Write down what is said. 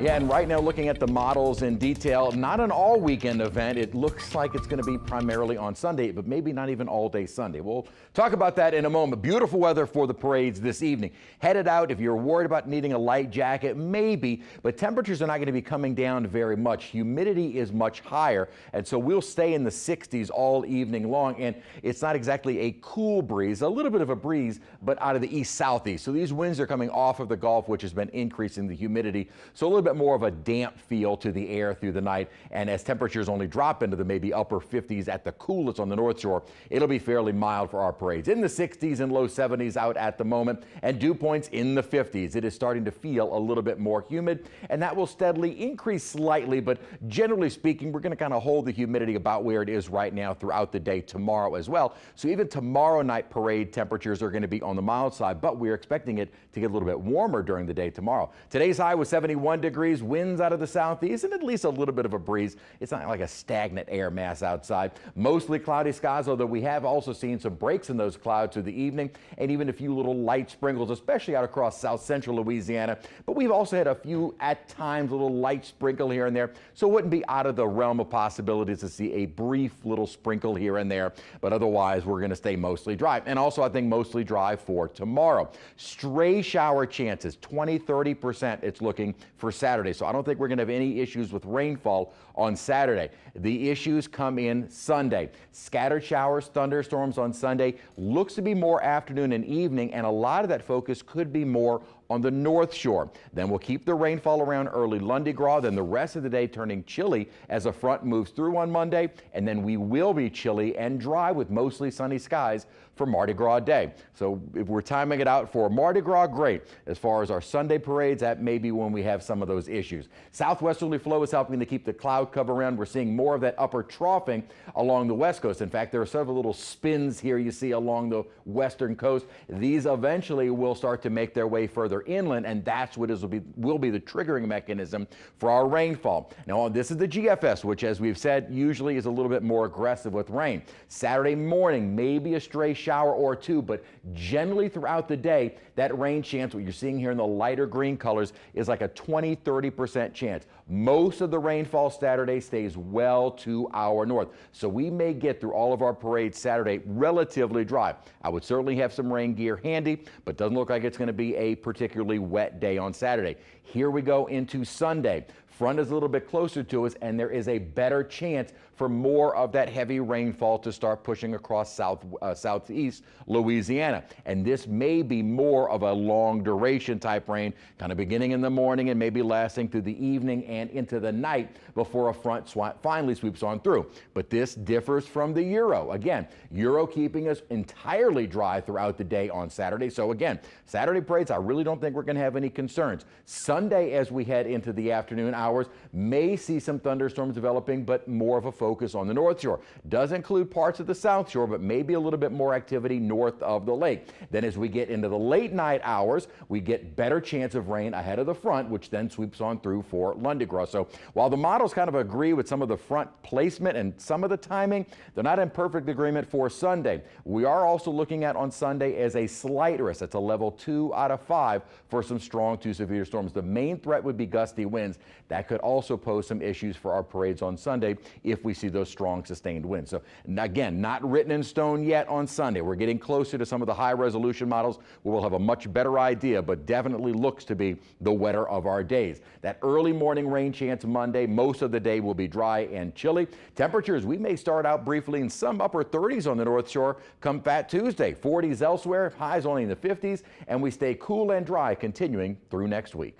Yeah, and right now looking at the models in detail, not an all-weekend event. It looks like it's going to be primarily on Sunday, but maybe not even all-day Sunday. We'll talk about that in a moment. Beautiful weather for the parades this evening. Headed out, if you're worried about needing a light jacket, maybe, but temperatures are not going to be coming down very much. Humidity is much higher, and so we'll stay in the 60s all evening long, and it's not exactly a cool breeze, a little bit of a breeze, but out of the east-southeast. So these winds are coming off of the Gulf, which has been increasing the humidity. So a little bit more of a damp feel to the air through the night, and as temperatures only drop into the maybe upper 50s at the coolest on the North Shore, it'll be fairly mild for our parades. In the 60s and low 70s out at the moment, and dew points in the 50s. It is starting to feel a little bit more humid, and that will steadily increase slightly, but generally speaking, we're going to kind of hold the humidity about where it is right now throughout the day tomorrow as well. So even tomorrow night parade temperatures are going to be on the mild side, but we're expecting it to get a little bit warmer during the day tomorrow. Today's high was 71 degrees, winds out of the southeast, and at least a little bit of a breeze. It's not like a stagnant air mass outside. Mostly cloudy skies, although we have also seen some breaks in those clouds through the evening, and even a few little light sprinkles, especially out across south central Louisiana. But we've also had a few, at times, a little light sprinkle here and there, so it wouldn't be out of the realm of possibilities to see a brief little sprinkle here and there. But otherwise, we're going to stay mostly dry. And also, I think mostly dry for tomorrow. Stray shower chances, 20–30% it's looking for Saturday. So I don't think we're going to have any issues with rainfall on Saturday. The issues come in Sunday. Scattered showers, thunderstorms on Sunday. Looks to be more afternoon and evening, and a lot of that focus could be more on the North Shore. Then we'll keep the rainfall around early Lundi Gras, then the rest of the day turning chilly as a front moves through on Monday, and then we will be chilly and dry with mostly sunny skies for Mardi Gras Day. So if we're timing it out for Mardi Gras, great. As far as our Sunday parades, that may be when we have some of those issues. Southwesterly flow is helping to keep the cloud cover around. We're seeing more of that upper troughing along the west coast. In fact, there are several little spins here you see along the western coast. These eventually will start to make their way further inland, and that's what will be the triggering mechanism for our rainfall. Now, this is the GFS, which, as we've said, usually is a little bit more aggressive with rain. Saturday morning, maybe a stray shower or two, but generally throughout the day, that rain chance, what you're seeing here in the lighter green colors, is like a 20–30% chance. Most of the rainfall Saturday stays well to our north, so we may get through all of our parades Saturday relatively dry. I would certainly have some rain gear handy, but doesn't look like it's going to be a particularly wet day on Saturday. Here we go into Sunday. Front is a little bit closer to us, and there is a better chance for more of that heavy rainfall to start pushing across southeast Louisiana. And this may be more of a long duration type rain, kind of beginning in the morning and maybe lasting through the evening and into the night before a front finally sweeps on through. But this differs from the Euro. Again, Euro keeping us entirely dry throughout the day on Saturday. So again, Saturday parades, I really don't think we're going to have any concerns. Sunday, as we head into the afternoon hours, may see some thunderstorms developing, but more of a focus on the North Shore. Does include parts of the South Shore, but maybe a little bit more activity north of the lake. Then as we get into the late night hours, we get better chance of rain ahead of the front, which then sweeps on through for Lundi Gras. So while the models kind of agree with some of the front placement and some of the timing, they're not in perfect agreement for Sunday. We are also looking at on Sunday as a slight risk. That's a level 2 out of 5 for some strong to severe storms. The main threat would be gusty winds. That could also pose some issues for our parades on Sunday if we see those strong sustained winds. So again, not written in stone yet on Sunday. We're getting closer to some of the high resolution models where we'll have a much better idea, but definitely looks to be the wetter of our days. That early morning rain chance Monday, most of the day will be dry and chilly. Temperatures, we may start out briefly in some upper 30s on the North Shore come Fat Tuesday, 40s elsewhere, highs only in the 50s, and we stay cool and dry continuing through next week.